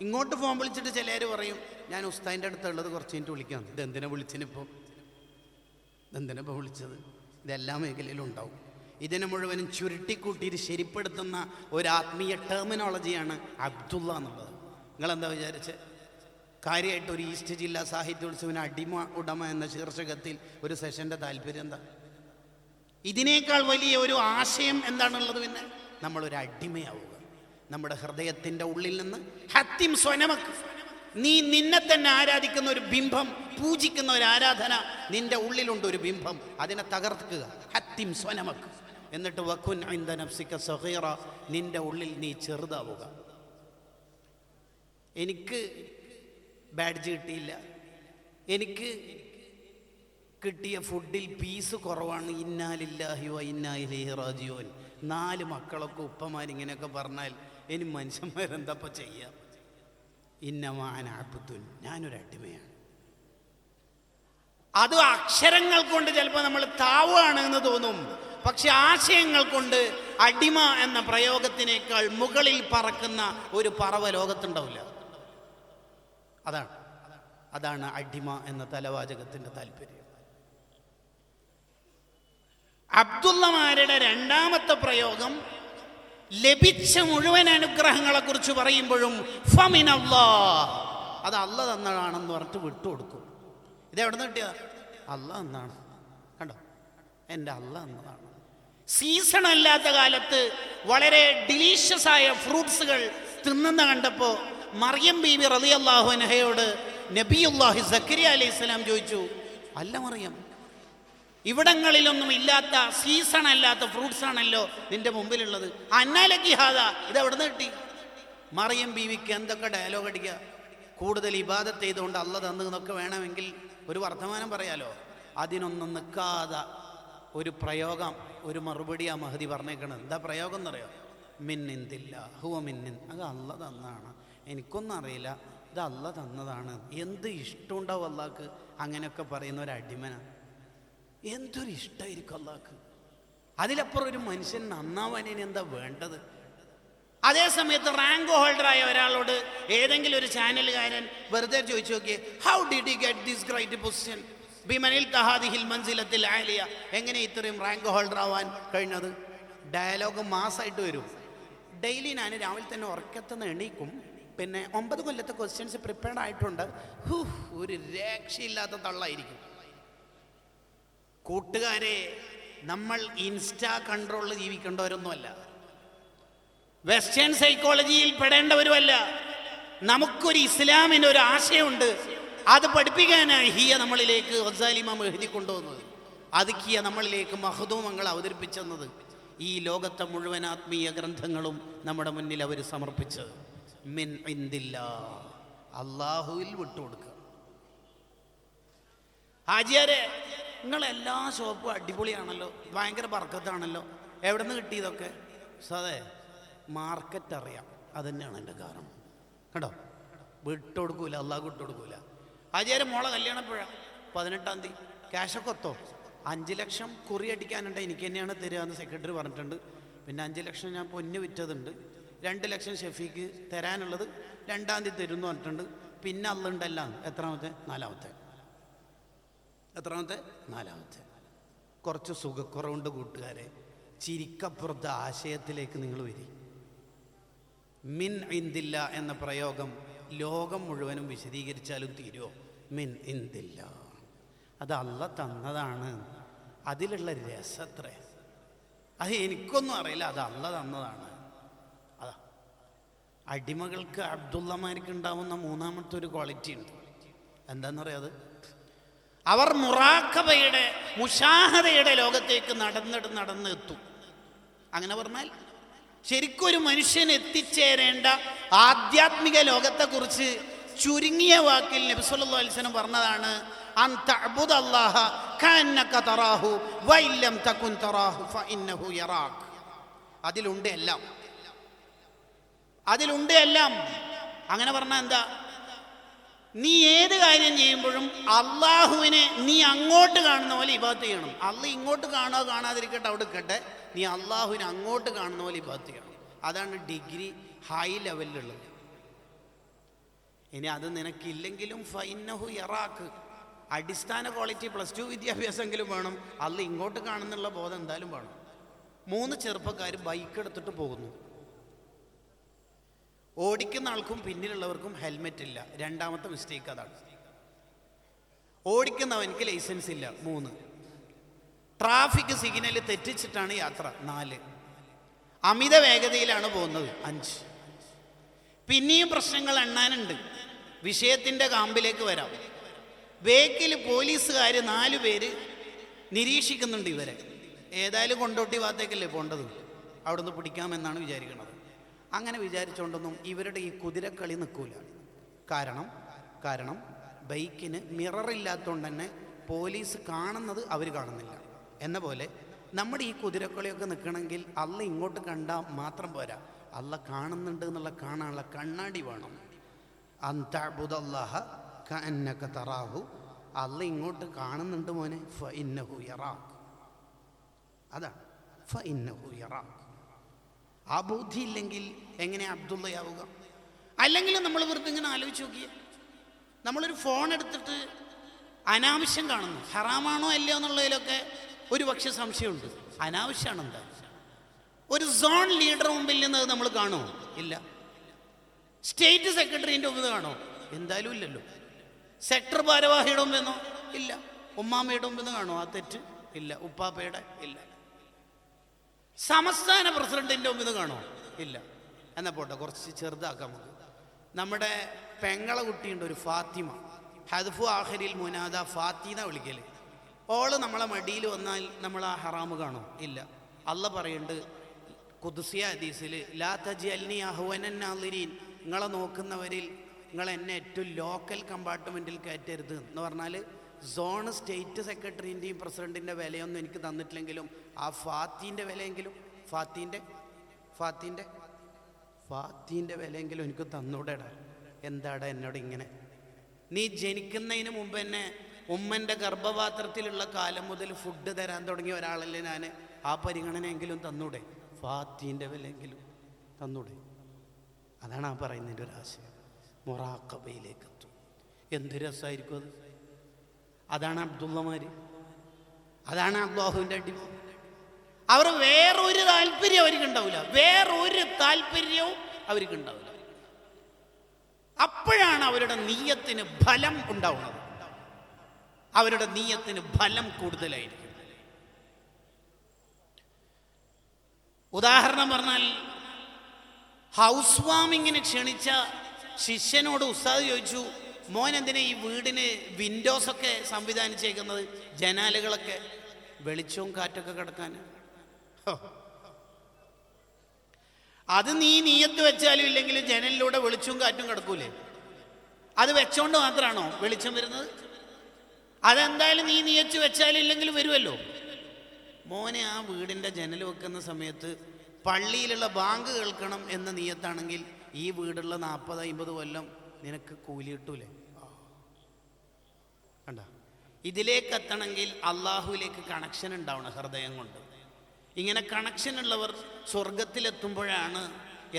ഇങ്ങോട്ട് ഫോൺ വിളിച്ചിട്ട് ചിലർ പറയും ഞാൻ ഉസ്താദിൻ്റെ അടുത്തുള്ളത് കുറച്ച് കഴിഞ്ഞിട്ട് വിളിക്കാം. ഇതെന്തിനാ വിളിച്ചത്? ഇതെല്ലാ മേഖലയിലും ഉണ്ടാവും. ഇതിനെ മുഴുവനും ചുരുട്ടിക്കൂട്ടിയിട്ട് ശരിപ്പെടുത്തുന്ന ഒരു ആത്മീയ ടെർമിനോളജിയാണ് അബ്ദുള്ള എന്നുള്ളത്. നിങ്ങളെന്താ വിചാരിച്ച്? കാര്യമായിട്ട് ഒരു ഈസ്റ്റ് ജില്ലാ സാഹിത്യോത്സവത്തിന് അടിമ ഉടമ എന്ന ശീർഷകത്തിൽ ഒരു സെഷൻ്റെ താല്പര്യം എന്താ? ഇതിനേക്കാൾ വലിയ ഒരു ആശയം എന്താണുള്ളത്? പിന്നെ നമ്മളൊരു അടിമയാവുക. നമ്മുടെ ഹൃദയത്തിൻ്റെ ഉള്ളിൽ നിന്ന് ഹത്തിം സ്വനമക്ക്, നീ നിന്നെ തന്നെ ആരാധിക്കുന്ന ഒരു ബിംബം, പൂജിക്കുന്ന ഒരു ആരാധന നിന്റെ ഉള്ളിലുണ്ട്, ഒരു ബിംബം, അതിനെ തകർക്കുക. ഹത്തിം സ്വനമക്ക്. എന്നിട്ട് വക്കുൻ ഇൻദ നഫ്സിക സഗീറ, നിന്റെ ഉള്ളിൽ നീ ചെറുതാവുക. എനിക്ക് ബാഡ്ജ് കിട്ടിയില്ല, എനിക്ക് കിട്ടിയ ഫുഡിൽ പീസ് കുറവാണ്, ഇന്നാ ലില്ലാഹി വ ഇന്നാ ഇലൈഹി റാജിഊൻ. 4 മക്കളൊക്കെ ഉപ്പമാരിങ്ങനെയൊക്കെ പറഞ്ഞാൽ ഇനി മനുഷ്യന്മാരെന്തപ്പോൾ ചെയ്യാം? ഇന്നമാന അബ്ദുൻ, ഞാനൊരു അടിമയാണ്. അത് അക്ഷരങ്ങൾ കൊണ്ട് ചിലപ്പോൾ നമ്മൾ താവാണ് എന്ന് തോന്നും, പക്ഷെ ആശയങ്ങൾ കൊണ്ട് അടിമ എന്ന പ്രയോഗത്തിനേക്കാൾ മുകളിൽ പറക്കുന്ന ഒരു പറവ ലോകത്തുണ്ടാവില്ല. അതാണ് അടിമ എന്ന തലവാചകത്തിന്റെ താല്പര്യം. അബ്ദുള്ളമാരുടെ രണ്ടാമത്തെ പ്രയോഗം ലഭിച്ച മുഴുവൻ അനുഗ്രഹങ്ങളെ കുറിച്ച് പറയുമ്പോഴും ഫമിനല്ലാഹ്, അത് അല്ലാഹ് തന്നതാണെന്ന് പറഞ്ഞിട്ട് വിട്ടുകൊടുക്കും. ഇതെവിടെ നിന്ന് കിട്ടിയതാ? അല്ലാഹ് തന്നാണ്. കണ്ടോ, എൻ്റെ അല്ലാഹ് തന്നതാണ്. സീസൺ അല്ലാത്ത കാലത്ത് വളരെ ഡിലീഷ്യസ് ആയ ഫ്രൂട്ട്സുകൾ തിന്നുന്ന കണ്ടപ്പോൾ മറിയം ബീബി റളിയല്ലാഹു അൻഹയോട് നബിയുല്ലാഹി സക്കരിയ അലൈഹിസ്സലാം ചോദിച്ചു, അല്ല മറിയം, ഇവിടങ്ങളിലൊന്നും ഇല്ലാത്ത സീസൺ അല്ലാത്ത ഫ്രൂട്ട്സ് ആണല്ലോ നിന്റെ മുമ്പിലുള്ളത്, അന്നാലക്കി ഹാദ, ഇതെവിടെ നിന്ന് കിട്ടി? മറിയം ബീവിക്ക് എന്തൊക്കെ ഡയലോഗ് അടിക്കുക. കൂടുതൽ ഇബാദത്ത് ചെയ്തുകൊണ്ട് അല്ലാഹ് തന്നു എന്നൊക്കെ വേണമെങ്കിൽ ഒരു വർത്തമാനം പറയാലോ. അതിനൊന്നും നിൽക്കാതെ ഒരു പ്രയോഗം, ഒരു മറുപടി ആ മഹദി പറഞ്ഞേക്കണം. എന്താ പ്രയോഗം എന്നറിയോ? മിന്നിന്തില്ല ഹുവ മിന്നിൻ, അത് അല്ലാഹ് തന്നാണ്, എനിക്കൊന്നും അറിയില്ല, ഇത് അല്ലാഹ് തന്നതാണ്. എന്ത് ഇഷ്ടമുണ്ടാവും അല്ലാഹ്ക്ക് അങ്ങനെയൊക്കെ പറയുന്ന ഒരു അടിമനാണ്. എന്തൊരു ഇഷ്ടമായിരിക്കും അല്ലാഹ്ക്ക്. അതിലപ്പുറം ഒരു മനുഷ്യൻ നന്നാവാനിന് എന്താ വേണ്ടത്? അതേ സമയത്ത് റാങ്ക് ഹോൾഡറായ ഒരാളോട് ഏതെങ്കിലും ഒരു ചാനലുകാരൻ വെറുതെ ചോദിച്ചു നോക്കിയേ, how did you get this great position ബിമനിൽ തഹാദിഹിൽ മൻസിലത്തിൽ ആലിയ, എങ്ങനെ ഇത്രയും റാങ്ക് ഹോൾഡർ ആവാൻ കഴിഞ്ഞത്? ഡയലോഗ് മാസമായിട്ട് വരും. ഡെയിലി ഞാൻ രാവിലെ തന്നെ ഉറക്കത്തുനിന്ന് എണീക്കും, പിന്നെ 9 കൊല്ലത്തെ ക്വസ്റ്റ്യൻസ് പ്രിപ്പയർഡ് ആയിട്ടുണ്ട്. ഒരു രക്ഷയില്ലാത്ത തള്ളായിരിക്കും. കൂട്ടുകാരെ, നമ്മൾ ഇൻസ്റ്റാ കൺട്രോളിൽ ജീവിക്കേണ്ടവരൊന്നുമല്ല, വെസ്റ്റേൺ സൈക്കോളജിയിൽ പെടേണ്ടവരുമല്ല. നമുക്കൊരു ഇസ്ലാമിന് ഒരു ആശയമുണ്ട്, അത് പഠിപ്പിക്കാനാണ് ഹിയ നമ്മളിലേക്ക് ഗസാലി ഇമാം എഴുതി കൊണ്ടുവന്നത്. അത് ഹിയ നമ്മളിലേക്ക് മഹ്ദൂമങ്ങൾ അവതരിപ്പിച്ചെന്നത്. ഈ ലോകത്തെ മുഴുവൻ ആത്മീയ ഗ്രന്ഥങ്ങളും നമ്മുടെ മുന്നിൽ അവർ സമർപ്പിച്ചത് മിൻ ഇൻദില്ലാ, അള്ളാഹുവിൽ വിട്ടുകൊടുക്കുക. ഹാജിയാരെ, നിങ്ങളെല്ലാ ഷോപ്പും അടിപൊളിയാണല്ലോ, ഭയങ്കര ബർക്കത്താണല്ലോ, എവിടെ നിന്ന് കിട്ടിയതൊക്കെ? അതെ, മാർക്കറ്റ് അറിയാം, അത് തന്നെയാണ് എൻ്റെ കാരണം. കേട്ടോ, വിട്ടുകൊടുക്കൂല, അള്ളാഹ് വിട്ടുകൊടുക്കൂല. ഹാജിയാരെ, മോളെ കല്യാണം എപ്പോഴാണ്? 18-ാം തീയതി. ക്യാഷൊക്കെ ഒത്തോ? 5 ലക്ഷം കുറി അടിക്കാനുണ്ട്, എനിക്ക് തന്നെയാണ് തരിക എന്ന് സെക്രട്ടറി പറഞ്ഞിട്ടുണ്ട്. പിന്നെ 5 ലക്ഷം ഞാൻ പൊന്ന് വിറ്റതുണ്ട്. 2 ലക്ഷം ഷെഫീക്ക് തരാനുള്ളത് 2-ാം തീയതി തരുമെന്ന് പറഞ്ഞിട്ടുണ്ട്. പിന്നെ അള്ളുണ്ടല്ല. എത്രാമത്തെ? 4-ാമത്തെ. എത്രാമത്തെ? 4-ാമത്തെ. കുറച്ച് സുഖക്കുറവുണ്ട് കൂട്ടുകാരെ. ചിരിക്കപ്പുറത്തെ ആശയത്തിലേക്ക് നിങ്ങൾ വരി. മിൻ ഇന്ദില്ല എന്ന പ്രയോഗം ലോകം മുഴുവനും വിശദീകരിച്ചാലും തീരുമോ? മിൻ ഇന്ദില്ല, അത് അള്ള തന്നതാണ്. അതിലുള്ള രസത്രേ, അത് എനിക്കൊന്നും അറിയില്ല, അത് അള്ള തന്നതാണ്. അതാ അടിമകൾക്ക് അബ്ദുള്ളമാർക്ക് ഉണ്ടാവുന്ന മൂന്നാമത്തെ ഒരു ക്വാളിറ്റി ഉണ്ട്. എന്താണെന്നറിയാം, അത് അവർ മുറാഖബയുടെ മുശാഹദയുടെ ലോകത്തേക്ക് നടന്ന് എത്തും. അങ്ങനെ പറഞ്ഞാൽ ശരിക്കൊരു മനുഷ്യൻ എത്തിച്ചേരേണ്ട ആധ്യാത്മിക ലോകത്തെക്കുറിച്ച് ചുരുങ്ങിയ വാക്കിൽ നബി സല്ലല്ലാഹു അലൈഹി വസല്ലം പറഞ്ഞതാണ്, അൻ തഅബുദല്ലാഹ കഅന്നക തറാഹു വഇൻ ലം തകുൻ തറാഹു ഫഇന്നഹു യറാക്. അതിലുണ്ട് എല്ലാം. അങ്ങനെ പറഞ്ഞാൽ എന്താ? നീ ഏത് കാര്യം ചെയ്യുമ്പോഴും അള്ളാഹുവിനെ നീ അങ്ങോട്ട് കാണുന്ന പോലെ ഇബാദത്ത് ചെയ്യണം. അള്ള ഇങ്ങോട്ട് കാണാതെ കാണാതിരിക്കട്ടെ, അവിടെ ഇരിക്കട്ടെ, നീ അള്ളാഹുവിനെ അങ്ങോട്ട് കാണുന്ന പോലെ ഇബാദത്ത് ചെയ്യണം. അതാണ് ഡിഗ്രി ഹൈ ലെവലിലുള്ളത്. ഇനി അത് നിനക്കില്ലെങ്കിലും ഫഇന്നഹു യറാക്ക്, അടിസ്ഥാന ക്വാളിറ്റി +2 വിദ്യാഭ്യാസമെങ്കിലും വേണം. അള്ള ഇങ്ങോട്ട് കാണുന്നുള്ള ബോധം എന്തായാലും വേണം. 3 ചെറുപ്പക്കാർ ബൈക്ക് എടുത്തിട്ട് പോകുന്നു. ഓടിക്കുന്ന ആൾക്കും പിന്നിലുള്ളവർക്കും ഹെൽമെറ്റ് ഇല്ല. രണ്ടാമത്തെ മിസ്റ്റേക്ക് അതാണ്. ഓടിക്കുന്നവനിക്ക് ലൈസൻസ് ഇല്ല. 3, ട്രാഫിക് സിഗ്നൽ തെറ്റിച്ചിട്ടാണ് യാത്ര. 4, അമിത വേഗതയിലാണ് പോകുന്നത്. 5. പിന്നെയും പ്രശ്നങ്ങൾ എണ്ണാനുണ്ട്. വിഷയത്തിൻ്റെ കാമ്പിലേക്ക് വരാം. ബേക്കിൽ പോലീസുകാർ 4 പേര് നിരീക്ഷിക്കുന്നുണ്ട് ഇവരെ. ഏതായാലും കൊണ്ടോട്ടി ഭാഗത്തേക്കല്ലേ പോകേണ്ടത്, അവിടുന്ന് പിടിക്കാമെന്നാണ് വിചാരിക്കുന്നത്. അങ്ങനെ വിചാരിച്ചുകൊണ്ടൊന്നും ഇവരുടെ ഈ കുതിരക്കളി നിൽക്കൂല. കാരണം ബൈക്കിന് മിററില്ലാത്തതുകൊണ്ട് തന്നെ പോലീസ് കാണുന്നത് അവർ കാണുന്നില്ല. എന്ന പോലെ നമ്മുടെ ഈ കുതിരക്കളിയൊക്കെ നിൽക്കണമെങ്കിൽ അള്ള ഇങ്ങോട്ട് കണ്ടാൽ മാത്രം പോരാ, അള്ള കാണുന്നുണ്ട് എന്നുള്ള കാണാനുള്ള കണ്ണാടി വേണം. അൻ തഅബുദല്ലാഹ കഅന്നക തറാഹു, അള്ള ഇങ്ങോട്ട് കാണുന്നുണ്ട് മോനെ, ഫഇന്നഹു യറാക്. അതാണ് ഫഇന്നഹു യറാക്. ആ ബുദ്ധി ഇല്ലെങ്കിൽ എങ്ങനെ അബ്ദുള്ളയാവുക? അല്ലെങ്കിൽ നമ്മൾ വെറുതെ ഇങ്ങനെ ആലോചിച്ച് നോക്കിയേ, നമ്മളൊരു ഫോൺ എടുത്തിട്ട് അനാവശ്യം കാണുന്നു. ഹറാമാണോ അല്ലയോ എന്നുള്ളതിലൊക്കെ ഒരു പക്ഷെ സംശയമുണ്ട്. അനാവശ്യമാണ്. എന്താ ഒരു സോൺ ലീഡർ മുമ്പിൽ നിന്ന് നമ്മൾ കാണുമോ? ഇല്ല. സ്റ്റേറ്റ് സെക്രട്ടറിൻ്റെ മുമ്പിൽ കാണോ? എന്തായാലും ഇല്ലല്ലോ. സെക്ടർ ഭാരവാഹിയുടെ മുമ്പെന്നോ? ഇല്ല. ഉമ്മാമ്മയുടെ മുമ്പെന്ന് കാണോ ആ തെറ്റ്? ഇല്ല. ഉപ്പാപ്പയുടെ? ഇല്ല. സംസ്ഥാന പ്രസിഡന്റിൻ്റെ മുമ്പിൽ കാണോ? ഇല്ല. എന്നാൽ പോട്ടെ, കുറച്ച് ചെറുതാക്കാം നമുക്ക്. നമ്മുടെ പെങ്ങളെ കുട്ടിയുണ്ട്, ഒരു ഫാത്തിമ, ഹദ്ഫു ആഖിരിൽ മുനാദ ഫാത്തിന വിളിക്കല്. ഓള് നമ്മളെ മടിയിൽ വന്നാൽ നമ്മൾ ആ ഹറാമ് കാണോ? ഇല്ല. അള്ള പറയുന്നുണ്ട് ഖുദ്സിയ ഹദീസിൽ, ലാ തജ്അൽനി അഹ്വനൻ നാളിരീൻ, നിങ്ങളെ നോക്കുന്നവരിൽ നിങ്ങൾ എന്നെ ഏറ്റവും ലോക്കൽ കമ്പാർട്ട്മെൻറ്റിൽ കയറ്റരുത് എന്ന് പറഞ്ഞാൽ സോൺ സ്റ്റേറ്റ് സെക്രട്ടറിൻ്റെയും പ്രസിഡൻറ്റിൻ്റെ വിലയൊന്നും എനിക്ക് തന്നിട്ടില്ലെങ്കിലും ആ ഫാത്തിൻ്റെ വിലയെങ്കിലും ഫാത്തിൻ്റെ വിലയെങ്കിലും എനിക്ക് തന്നൂടെടാ. എന്താടാ എന്നോട് ഇങ്ങനെ? നീ ജനിക്കുന്നതിന് മുമ്പ് തന്നെ ഉമ്മൻ്റെ ഗർഭപാത്രത്തിലുള്ള കാലം മുതൽ ഫുഡ് തരാൻ തുടങ്ങിയ ഒരാളല്ലേ ഞാൻ. ആ പരിഗണനയെങ്കിലും തന്നൂടെ? ഫാത്തിൻ്റെ വിലയെങ്കിലും തന്നൂടെ? അതാണ് ആ പറയുന്നതിൻ്റെ ഒരാശയം. മുറാഖബയിലേക്ക് എത്തും. എന്ത് രസമായിരിക്കും അത്. അതാണ് അബ്ദുള്ളമാർ, അതാണ് അല്ലാഹുവിൻ്റെ അടിമ. അവർ വേറൊരു താല്പര്യം അവർക്കുണ്ടാവില്ല, വേറൊരു താല്പര്യവും അവർക്കുണ്ടാവില്ല. അപ്പോഴാണ് അവരുടെ നീയത്തിന് ഫലം ഉണ്ടാവുന്നത്. അവരുടെ നീയത്തിന് ഫലം കൂടുതലായിരിക്കും. ഉദാഹരണം പറഞ്ഞാൽ, ഹൗസ് വാമിങ്ങിന് ക്ഷണിച്ച ശിഷ്യനോട് ഉസ്താദ് ചോദിച്ചു, മോൻ എന്തിനാ ഈ വീടിന് വിൻഡോസൊക്കെ സംവിധാനിച്ചേക്കുന്നത്, ജനാലുകളൊക്കെ, വെളിച്ചവും കാറ്റൊക്കെ കിടക്കാൻ? അത് നീ നീയത്ത് വെച്ചാലും ഇല്ലെങ്കിലും ജനലിലൂടെ വെളിച്ചവും കാറ്റും കിടക്കൂലേ? അത് വെച്ചോണ്ട് മാത്രമാണോ വെളിച്ചം വരുന്നത്? അതെന്തായാലും നീ നീയച്ച് വെച്ചാലും ഇല്ലെങ്കിലും വരുമല്ലോ. മോനെ, ആ വീടിൻ്റെ ജനൽ വെക്കുന്ന സമയത്ത് പള്ളിയിലുള്ള ബാങ്ക് കേൾക്കണം എന്ന നീയത്താണെങ്കിൽ ഈ വീടുള്ള 40-50 കൊല്ലം നിനക്ക് കൂലി കിട്ടൂലേ? കണ്ട, ഇതിലേക്ക് എത്തണമെങ്കിൽ അള്ളാഹുവിലേക്ക് കണക്ഷൻ ഉണ്ടാവണം ഹൃദയം കൊണ്ട്. ഇങ്ങനെ കണക്ഷൻ ഉള്ളവർ സ്വർഗത്തിലെത്തുമ്പോഴാണ്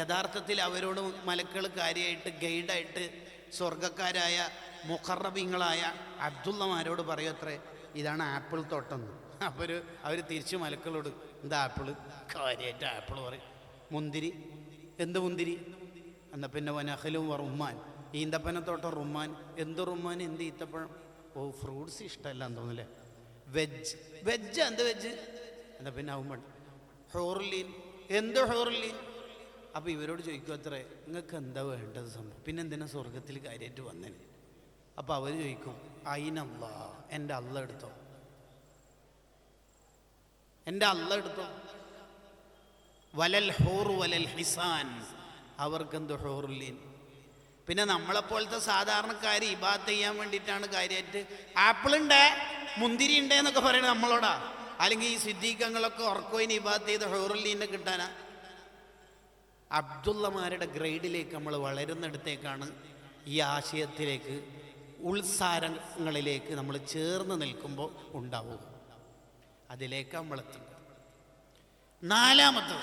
യഥാർത്ഥത്തിൽ അവരോട് മലക്കൾ കാര്യമായിട്ട് ഗൈഡായിട്ട് സ്വർഗക്കാരായ മുഖറബിങ്ങളായ അബ്ദുള്ളമാരോട് പറയത്രേ, ഇതാണ് ആപ്പിൾ തോട്ടം. അപ്പോൾ അവർ തിരിച്ച് മലക്കളോട്, എന്താ ആപ്പിള്? കാര്യമായിട്ട് ആപ്പിൾ പറയും. മുന്തിരി? എന്ത് മുന്തിരി? എന്നാൽ പിന്നെ വനഹലും ഉമ്മാൻ, ഈന്തപ്പനത്തോട്ടം റുമ്മാൻ. എന്ത് റുമ്മാൻ, എന്ത് ഈത്തപ്പഴം? ഓ, ഫ്രൂട്ട്സ് ഇഷ്ടമല്ലാന്ന് തോന്നില്ലേ. വെജ് എന്ത് വെജ്? എന്താ പിന്നെ ആവുമ്പോൾ ഹോർലീൻ. എന്ത് ഹോർലീൻ? അപ്പോൾ ഇവരോട് ചോദിക്കും അത്രേ, നിങ്ങൾക്ക് എന്താ വേണ്ടത് സംഭവം, പിന്നെ എന്തിനാ സ്വർഗത്തിൽ കാര്യമായിട്ട് വന്നേന്? അപ്പോൾ അവർ ചോദിക്കും അയിനല്ലാ, എൻ്റെ അള്ള എടുത്തോ, എൻ്റെ അള്ള എടുത്തോ. വലൽ ഹോർ വലൽ ഹിസാൻ, അവർക്കെന്തോ ഹോർലീൻ. പിന്നെ നമ്മളെപ്പോലത്തെ സാധാരണക്കാർ ഇബാദത്ത് ചെയ്യാൻ വേണ്ടിയിട്ടാണ് കാര്യമായിട്ട് ആപ്പിളുണ്ടേ മുന്തിരി ഉണ്ടേ എന്നൊക്കെ പറയുന്നത് നമ്മളോടാ. അല്ലെങ്കിൽ ഈ സിദ്ദീഖങ്ങളൊക്കെ ഉറക്കോയിന് ഇബാദത്ത് ചെയ്ത് ഹോറുല്ലീനെ കിട്ടാനാ? അബ്ദുള്ളമാരുടെ ഗ്രേഡിലേക്ക് നമ്മൾ വളരുന്നിടത്തേക്കാണ് ഈ ആശയത്തിലേക്ക്, ഉൾസാരങ്ങളിലേക്ക് നമ്മൾ ചേർന്ന് നിൽക്കുമ്പോൾ ഉണ്ടാവും. അതിലേക്ക് നമ്മൾ എത്തുന്നത്. നാലാമത്തെ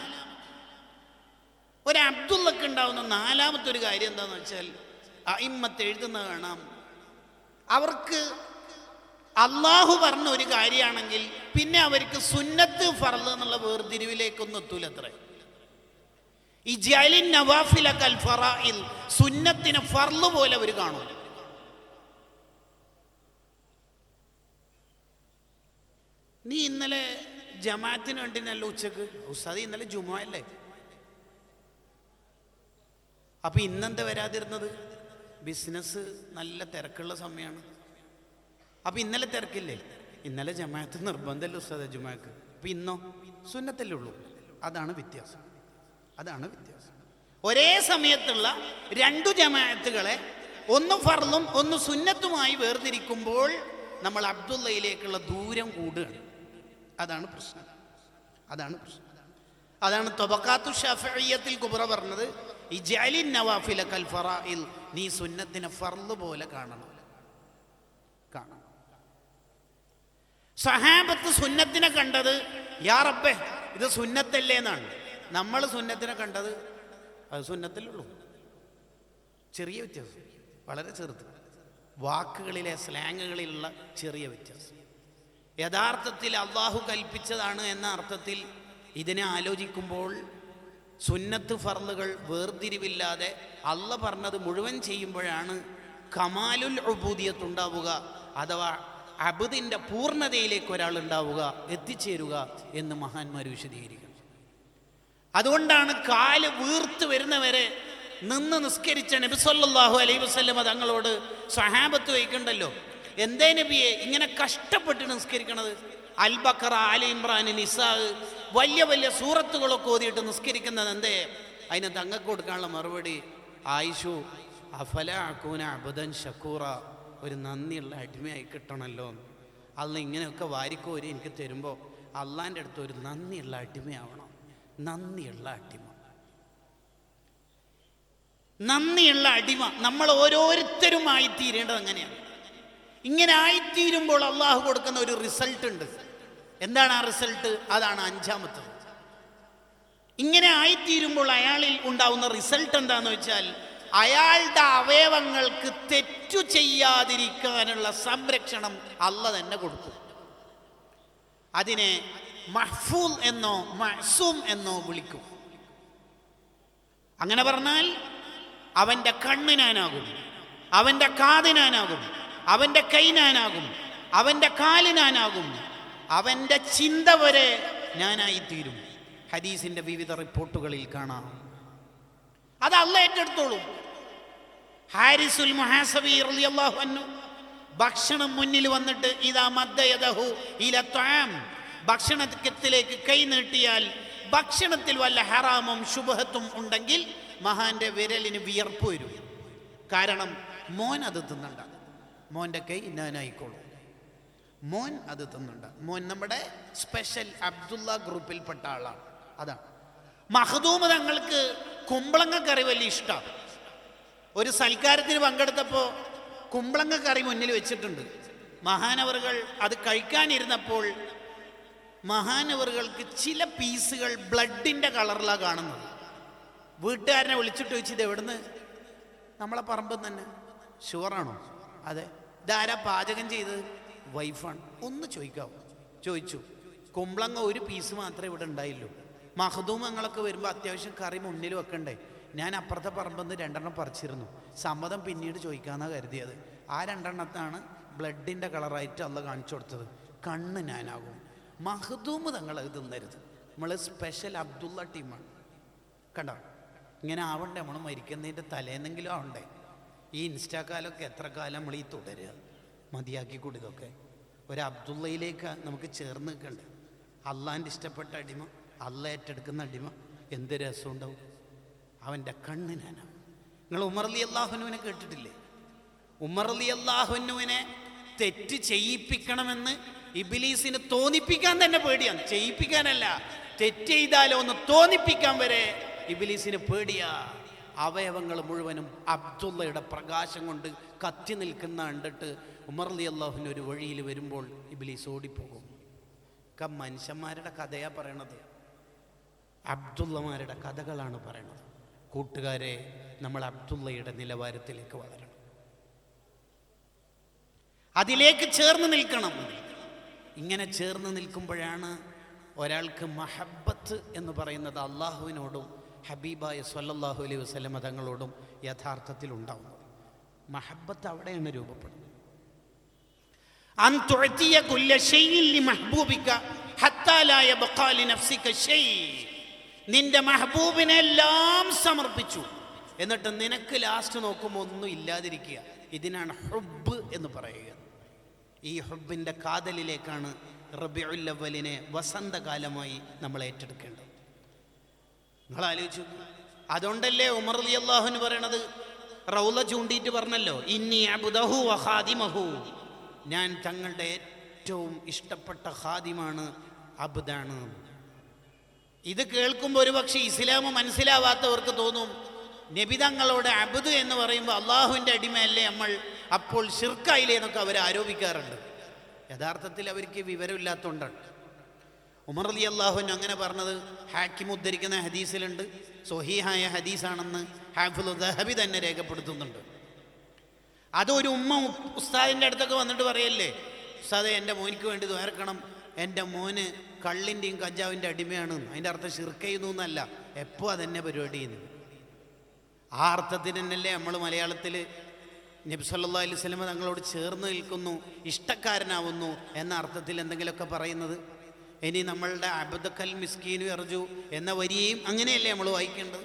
ഒരു അബ്ദുള്ളക്ക് ഉണ്ടാവുന്ന നാലാമത്തെ ഒരു കാര്യം എന്താണെന്ന് വെച്ചാൽ, അഇമ്മത്ത് എഴുതുന്ന കാണാം, അവർക്ക് അള്ളാഹു പറഞ്ഞ ഒരു കാര്യമാണെങ്കിൽ പിന്നെ അവർക്ക് സുന്നത്ത് ഫർള് എന്നുള്ള വേർതിരിവിലേക്കൊന്നും എത്തൂലത്രേ. ഈ ജഅലിൻ നവാഫില കൽ ഫറാഇൽ, സുന്നത്തിനെ ഫർള് പോലെ അവർ കാണും. നീ ഇന്നലെ ജമാഅത്തിന് വേണ്ടിനല്ല ഉച്ചക്ക്, ഉസ്താദ് ഇന്നലെ ജുമുഅ അല്ലേ, അപ്പൊ ഇന്നെന്താ വരാതിരുന്നത്? ബിസിനസ് നല്ല തിരക്കുള്ള സമയമാണ്. അപ്പൊ ഇന്നലെ തിരക്കില്ലേ? ഇന്നലെ ജമാഅത്ത് നിർബന്ധമല്ല ഉസ്താദ് ജുമുഅക്ക്, അപ്പൊ ഇന്നോ സുന്നത്തല്ലേ ഉള്ളൂ. അതാണ് വ്യത്യാസം. ഒരേ സമയത്തുള്ള രണ്ടു ജമാഅത്തുകളെ ഒന്ന് ഫർളും ഒന്ന് സുന്നത്തുമായി വേർതിരിക്കുമ്പോൾ നമ്മൾ അബ്ദുള്ളയിലേക്കുള്ള ദൂരം കൂടുകയാണ്. അതാണ് പ്രശ്നം. അതാണ് തബഖാത്തു ശാഫിഇയ്യത്തിൽ കുബ്ര പറഞ്ഞത്, ഇജ്അലിൻ നവാഫില കൽ ഫറാഇൽ, നീ സുന്നത്തിനെ ഫർള് പോലെ കാണണം. സഹാബത്ത് സുന്നത്തിനെ കണ്ടത് യാ റബ്ബേ ഇത് സുന്നത്തല്ലേ എന്നാണ്. നമ്മൾ സുന്നത്തിനെ കണ്ടത് അത് സുന്നത്തിലുള്ളൂ. ചെറിയ വ്യത്യാസം, വളരെ ചെറുത്, വാക്കുകളിലെ സ്ലാങ്ങുകളിലുള്ള ചെറിയ വ്യത്യാസം. യഥാർത്ഥത്തിൽ അള്ളാഹു കൽപ്പിച്ചതാണ് എന്ന അർത്ഥത്തിൽ ഇതിനെ ആലോചിക്കുമ്പോൾ സുന്നത്ത് ഫർളുകൾ വേർതിരിവില്ലാതെ അള്ള പറഞ്ഞത് മുഴുവൻ ചെയ്യുമ്പോഴാണ് കമാലുൽ ഉബൂദിയത്ത് ഉണ്ടാവുക, അഥവാ അബ്ദിന്റെ പൂർണ്ണതയിലേക്ക് ഒരാൾ ഉണ്ടാവുക, എത്തിച്ചേരുക എന്ന് മഹാന്മാർ വിശദീകരിക്കുന്നു. അതുകൊണ്ടാണ് കാല് വീർത്ത് വരുന്നവരെ നിന്ന് നിസ്കരിച്ച നബി സല്ലല്ലാഹു അലൈഹി വസല്ലം തങ്ങളോട് സ്വഹാബത്ത് ചോദിക്കണ്ടല്ലോ, എന്തേ നബിയെ ഇങ്ങനെ കഷ്ടപ്പെട്ട് നിസ്കരിക്കണത്? അൽ ബഖറ, ആല ഇമ്രാൻ, നിസാ, വലിയ വലിയ സൂറത്തുകളൊക്കെ ഓതിയിട്ട് നിസ്കരിക്കുന്നത് എന്തേ? അതിന് തങ്ങൾക്ക് കൊടുക്കാനുള്ള മറുപടി, ആയിഷു അഫല അകൂന അബ്ദൻ ശക്കൂറ, ഒരു നന്ദിയുള്ള അടിമയായി കിട്ടണമല്ലോ. അല്ല ഇങ്ങനെയൊക്കെ വാരിക്കോരി എനിക്ക് തരുമ്പോൾ അള്ളാൻ്റെ അടുത്ത് ഒരു നന്ദിയുള്ള അടിമയാവണം. നന്ദിയുള്ള അടിമ നമ്മൾ ഓരോരുത്തരും ആയിത്തീരേണ്ടത് അങ്ങനെയാണ്. ഇങ്ങനെ ആയിത്തീരുമ്പോൾ അള്ളാഹു കൊടുക്കുന്ന ഒരു റിസൾട്ട് ഉണ്ട്. എന്താണ് ആ റിസൾട്ട്? അതാണ് അഞ്ചാമത്തത്. ഇങ്ങനെ ആയിത്തീരുമ്പോൾ അയാളിൽ ഉണ്ടാവുന്ന റിസൾട്ട് എന്താന്ന് വെച്ചാൽ, അയാളുടെ അവയവങ്ങൾക്ക് തെറ്റു ചെയ്യാതിരിക്കാനുള്ള സംരക്ഷണം അള്ള തന്നെ കൊടുക്കും. അതിനെ മഹ്ഫൂൽ എന്നോ മഅ്സൂം എന്നോ വിളിക്കും. അങ്ങനെ പറഞ്ഞാൽ അവൻ്റെ കണ്ണിനാനാകും, അവൻ്റെ കാതിനാനാകും, അവൻ്റെ കൈനാനാകും, അവൻ്റെ കാലിനാനാകും, അവൻ്റെ ചിന്ത വരെ ഞാനായിത്തീരും. ഹദീസിന്റെ വിവിധ റിപ്പോർട്ടുകളിൽ കാണാം. അത് അള്ളാഹ് ഏറ്റെടുത്തോളും. ഹാരിസുൽ മുഹാസബി റളിയല്ലാഹു അൻഹു ഭക്ഷണം മുന്നിൽ വന്നിട്ട് ഇദാ മദ്ദ യദഹു ഇല ത്വആം, ഭക്ഷണത്തിലേക്ക് കൈ നീട്ടിയാൽ ഭക്ഷണത്തിൽ വല്ല ഹറാമും ശുബഹത്തും ഉണ്ടെങ്കിൽ മഹാന്റെ വിരലിന് വിയർപ്പ് വരും. കാരണം മോൻ അത് തിന്നണ്ട, മോൻ്റെ കൈ ഞാനായിക്കോളും. മോൻ അത് തിന്നണ്ട. മോൻ നമ്മുടെ സ്പെഷ്യൽ അബ്ദുള്ള ഗ്രൂപ്പിൽപ്പെട്ട ആളാണ്. അതാണ് മഖ്ദൂം തങ്ങൾക്ക് കുമ്പളങ്ങ കറി വലിയ ഇഷ്ടമാണ്. ഒരു സൽക്കാരത്തിന് പങ്കെടുത്തപ്പോൾ കുമ്പളങ്ങ കറി മുന്നിൽ വെച്ചിട്ടുണ്ട്. മഹാനവറുകൾ അത് കഴിക്കാനിരുന്നപ്പോൾ മഹാനവറുകൾക്ക് ചില പീസുകൾ ബ്ലഡിൻ്റെ കളറിലാണ് കാണുന്നത്. വീട്ടുകാരനെ വിളിച്ചിട്ട് ചോദിച്ചു, ഇത് എവിടുന്ന്? നമ്മളെ പറമ്പിൽ തന്നെ. ഷുവറാണോ? അതെ. ഇതാരാ പാചകം ചെയ്തത്? വൈഫാണ്. ഒന്ന് ചോദിക്കാവോ? ചോദിച്ചു. കുമ്പളങ്ങ ഒരു പീസ് മാത്രമേ ഇവിടെ ഉണ്ടായില്ലൂ. മഖ്ദൂം ഞങ്ങളൊക്കെ വരുമ്പോൾ അത്യാവശ്യം കറി മുന്നിൽ വെക്കണ്ടേ? ഞാൻ അപ്പുറത്തെ പറമ്പെന്ന് 2 പറിച്ചിരുന്നു. സമ്മതം പിന്നീട് ചോദിക്കാമെന്നാണ് കരുതിയത്. ആ 2 ബ്ലഡിൻ്റെ കളറായിട്ട് അള്ള കാണിച്ചു കൊടുത്തത്. കണ്ണ് ഞാനാകും. മഹദൂമ് തങ്ങൾ അത് തിന്നരുത്. നമ്മൾ സ്പെഷ്യൽ അബ്ദുള്ള ടീമാണ്. കണ്ടോ, ഇങ്ങനെ ആവണ്ടേ? നമ്മൾ മരിക്കുന്നതിൻ്റെ തലേന്നെങ്കിലും ആവണ്ടേ? ഈ ഇൻസ്റ്റാക്കാലമൊക്കെ എത്ര കാലം നമ്മൾ ഈ തുടരുക? മതിയാക്കിക്കൂടി ഇതൊക്കെ. ഒരു അബ്ദുള്ളയിലേക്ക് നമുക്ക് ചേർന്ന് നിൽക്കണ്ടേ? അള്ളാൻ്റെ ഇഷ്ടപ്പെട്ട അടിമ, അള്ള ഏറ്റെടുക്കുന്ന അടിമ, എന്ത് രസമുണ്ടാവും. അവൻ്റെ കണ്ണ് ഞാനാവും. നിങ്ങൾ ഉമർ റളിയല്ലാഹുവിനെ കേട്ടിട്ടില്ലേ? ഉമർ റളിയല്ലാഹുവിനെ തെറ്റ് ചെയ്യിപ്പിക്കണമെന്ന് ഇബ്ലീസിന് തോന്നിപ്പിക്കാൻ തന്നെ പേടിയാണ്. ചെയ്യിപ്പിക്കാനല്ല, തെറ്റ് ചെയ്താലോ ഒന്ന് തോന്നിപ്പിക്കാൻ വരെ ഇബ്ലീസിന് പേടിയാ. അവയവങ്ങൾ മുഴുവനും അബ്ദുള്ളയുടെ പ്രകാശം കൊണ്ട് കത്തി നിൽക്കുന്ന കണ്ടിട്ട് ഉമർ റളിയല്ലാഹുവിന് ഒരു വഴിയിൽ വരുമ്പോൾ ഇബ്ലീസ് ഓടിപ്പോകും. മനുഷ്യന്മാരുടെ കഥയാ പറയണത്, അബ്ദുള്ളമാരുടെ കഥകളാണ് പറയണത്. കൂട്ടുകാരെ, നമ്മൾ അബ്ദുള്ളയുടെ നിലവാരത്തിലേക്ക് വളരണം, അതിലേക്ക് ചേർന്ന് നിൽക്കണം. ഇങ്ങനെ ചേർന്ന് നിൽക്കുമ്പോഴാണ് ഒരാൾക്ക് മഹബത്ത് എന്ന് പറയുന്നത് അള്ളാഹുവിനോടും ഹബീബായ സ്വല്ലല്ലാഹു അലൈഹി വസല്ലമ തങ്ങളോടും യഥാർത്ഥത്തിൽ ഉണ്ടാവുന്നത്. മഹബത്ത് അവിടെയാണ് രൂപപ്പെടുന്നത്. അൻ തുഅതിയ കുല്ല ശൈഇൻ ലിമഹ്ബൂബിക ഹത്താ ലാ യബ്ഖാ ലിനഫ്സിക ശൈ. നിന്റെ മഹബൂബിനെല്ലാം സമർപ്പിച്ചു, എന്നിട്ട് നിനക്ക് ലാസ്റ്റ് നോക്കുമ്പോൾ ഒന്നും ഇല്ലാതിരിക്കുക. ഇതിനാണ് ഹുബ്ബ് എന്ന് പറയുക. ഈ ഹുബ്ബിൻ്റെ കാതലിലേക്കാണ് റബീഉൽ അവ്വലിനെ വസന്തകാലമായി നമ്മൾ ഏറ്റെടുക്കേണ്ടത്. നിങ്ങൾ ആലോചിച്ചു. അതുകൊണ്ടല്ലേ ഉമർ റളിയല്ലാഹു അൻഹു പറയണത്, റൗള ചൂണ്ടിയിട്ട് പറഞ്ഞല്ലോ, ഇന്നി അബ്ദഹു വ ഖാദിമഹു, ഞാൻ തങ്ങളുടെ ഏറ്റവും ഇഷ്ടപ്പെട്ട ഖാദിമാണ്, അബ്ദാണ്. ഇത് കേൾക്കുമ്പോൾ ഒരു പക്ഷേ ഇസ്ലാം മനസ്സിലാവാത്തവർക്ക് തോന്നും, നബി തങ്ങളോട് അബ്ദ് എന്ന് പറയുമ്പോൾ അള്ളാഹുവിൻ്റെ അടിമയല്ലേ നമ്മൾ, അപ്പോൾ ശിർക്കായില്ലേ എന്നൊക്കെ അവർ ആരോപിക്കാറുണ്ട്. യഥാർത്ഥത്തിൽ അവർക്ക് വിവരമില്ലാത്തതുകൊണ്ടാണ്. ഉമർ റളിയല്ലാഹു അൻഹു അങ്ങനെ പറഞ്ഞത് ഹാക്കിം ഉദ്ധരിക്കുന്ന ഹദീസിലുണ്ട്. സ്വഹീഹായ ഹദീസാണെന്ന് ഹാഫിള് ദഹബി തന്നെ രേഖപ്പെടുത്തുന്നുണ്ട്. അതൊരു ഉമ്മ ഉസ്താദിൻ്റെ അടുത്തൊക്കെ വന്നിട്ട് പറയല്ലേ, ഉസ്താദെ എൻ്റെ മോനിക്ക് വേണ്ടി ദ്വാരക്കണം, എൻ്റെ മോന് കള്ളിൻ്റെയും കഞ്ചാവിൻ്റെ അടിമയാണ്. അതിൻ്റെ അർത്ഥം ശിർക്ക് ചെയ്യുന്നു എന്നല്ല, എപ്പോൾ അതെന്നെ പരിപാടി ചെയ്യുന്നു. ആ അർത്ഥത്തിന് തന്നെയല്ലേ നമ്മൾ മലയാളത്തിൽ നബി സല്ലല്ലാഹു അലൈഹി വസല്ലം തങ്ങളോട് ചേർന്ന് നിൽക്കുന്നു, ഇഷ്ടക്കാരനാവുന്നു എന്ന അർത്ഥത്തിൽ എന്തെങ്കിലുമൊക്കെ പറയുന്നത്. ഇനി നമ്മളുടെ അബ്ദക്കൽ മിസ്കീനു യർജു എന്ന വരിയെയും അങ്ങനെയല്ലേ നമ്മൾ വായിക്കേണ്ടത്.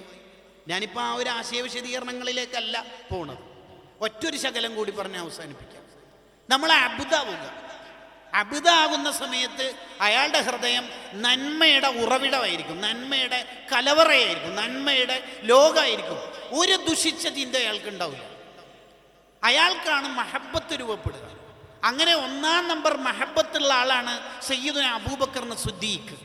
ഞാനിപ്പോൾ ആ ഒരു ആശയ വിശദീകരണങ്ങളിലേക്കല്ല പോണത്. ഒറ്റൊരു ശകലം കൂടി പറഞ്ഞ് അവസാനിപ്പിക്കാം. നമ്മൾ അബ്ദാവുക. അബ്ദാകുന്ന സമയത്ത് അയാളുടെ ഹൃദയം നന്മയുടെ ഉറവിടമായിരിക്കും, നന്മയുടെ കലവറയായിരിക്കും, നന്മയുടെ ലോകമായിരിക്കും. ഒരു ദുഷിച്ച ചിന്ത അയാൾക്ക് ഉണ്ടാവില്ല. അയാൾക്കാണ് മഹബത്ത് രൂപപ്പെടുക. അങ്ങനെ 1-ാം നമ്പർ മഹബത്തുള്ള ആളാണ് സയ്യിദുന അബൂബക്കർ സിദ്ദീഖ്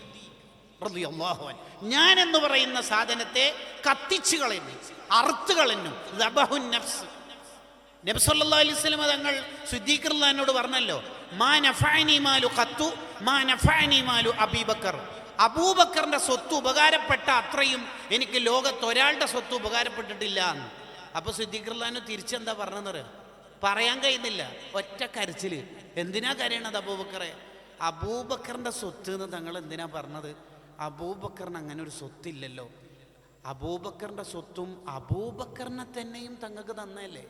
റളിയല്ലാഹു അൻഹു. ഞാൻ എന്ന് പറയുന്ന സാധനത്തെ കത്തിച്ചു കളയുന്നു, അറുത്ത് കളഞ്ഞു. ദബഹുൻ നഫ്സ്. നബി സല്ലല്ലാഹു അലൈഹി വസല്ലം തങ്ങൾ സിദ്ദീഖ് റളിയല്ലാഹുവിനോട് പറഞ്ഞല്ലോ, മാ നഫഅനി മാലു ഖത്തു മാ നഫഅനി മാലു അബൂബക്കർ. അബൂബക്കറിന്റെ സ്വത്ത് ഉപകാരപ്പെട്ട അത്രയും എനിക്ക് ലോകത്ത് ഒരാളുടെ സ്വത്ത് ഉപകാരപ്പെട്ടിട്ടില്ല എന്ന്. അപ്പോൾ സിദ്ദീഖ് റളിയല്ലാഹു തിരിച്ചെന്താ പറഞ്ഞെന്ന് പറയാൻ കഴിയുന്നില്ല. ഒറ്റ കരച്ചില്. എന്തിനാ കരയണത് അബൂബക്കറെ? അബൂബക്കറിന്റെ സ്വത്ത് എന്ന് തങ്ങൾ എന്തിനാ പറഞ്ഞത്? അബൂബക്കറിന് അങ്ങനെ ഒരു സ്വത്തില്ലല്ലോ. അബൂബക്കറിന്റെ സ്വത്തും അബൂബക്കറിനെ തന്നെയും തങ്ങൾക്ക് തന്നല്ലേ.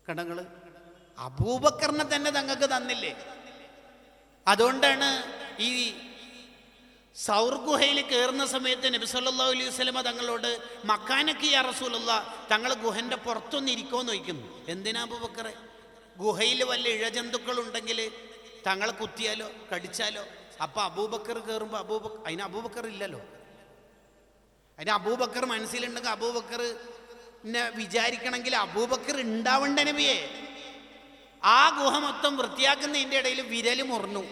കടങ്ങള് അബൂബക്കറിനെ തന്നെ തങ്ങൾക്ക് തന്നില്ലേ. അതുകൊണ്ടാണ് ഈ സൗർ ഗുഹയിൽ കയറുന്ന സമയത്ത് നബി സല്ലല്ലാഹു അലൈഹി വസല്ലമ തങ്ങളോട് മക്കാനക്ക് യാ റസൂലല്ലാഹ്, തങ്ങൾ ഗുഹൻ്റെ പുറത്തൊന്ന് ഇരിക്കുമെന്ന് ചോദിക്കുന്നു. എന്തിനാ അബൂബക്കറെ? ഗുഹയിൽ വല്ല ഇഴജന്തുക്കളുണ്ടെങ്കിൽ തങ്ങളെ കുത്തിയാലോ കടിച്ചാലോ? അപ്പം അബൂബക്കർ കയറുമ്പോൾ അതിന് അബൂബക്കർ ഇല്ലല്ലോ. അതിന് അബൂബക്കർ മനസ്സിലുണ്ടെങ്കിൽ അബൂബക്കറിനെ വിചാരിക്കണമെങ്കിൽ അബൂബക്കർ ഉണ്ടാവണ്ട നബിയെ. ആ ഗുഹ മൊത്തം വൃത്തിയാക്കുന്നതിൻ്റെ ഇടയിൽ വിരൽ മുറിഞ്ഞു.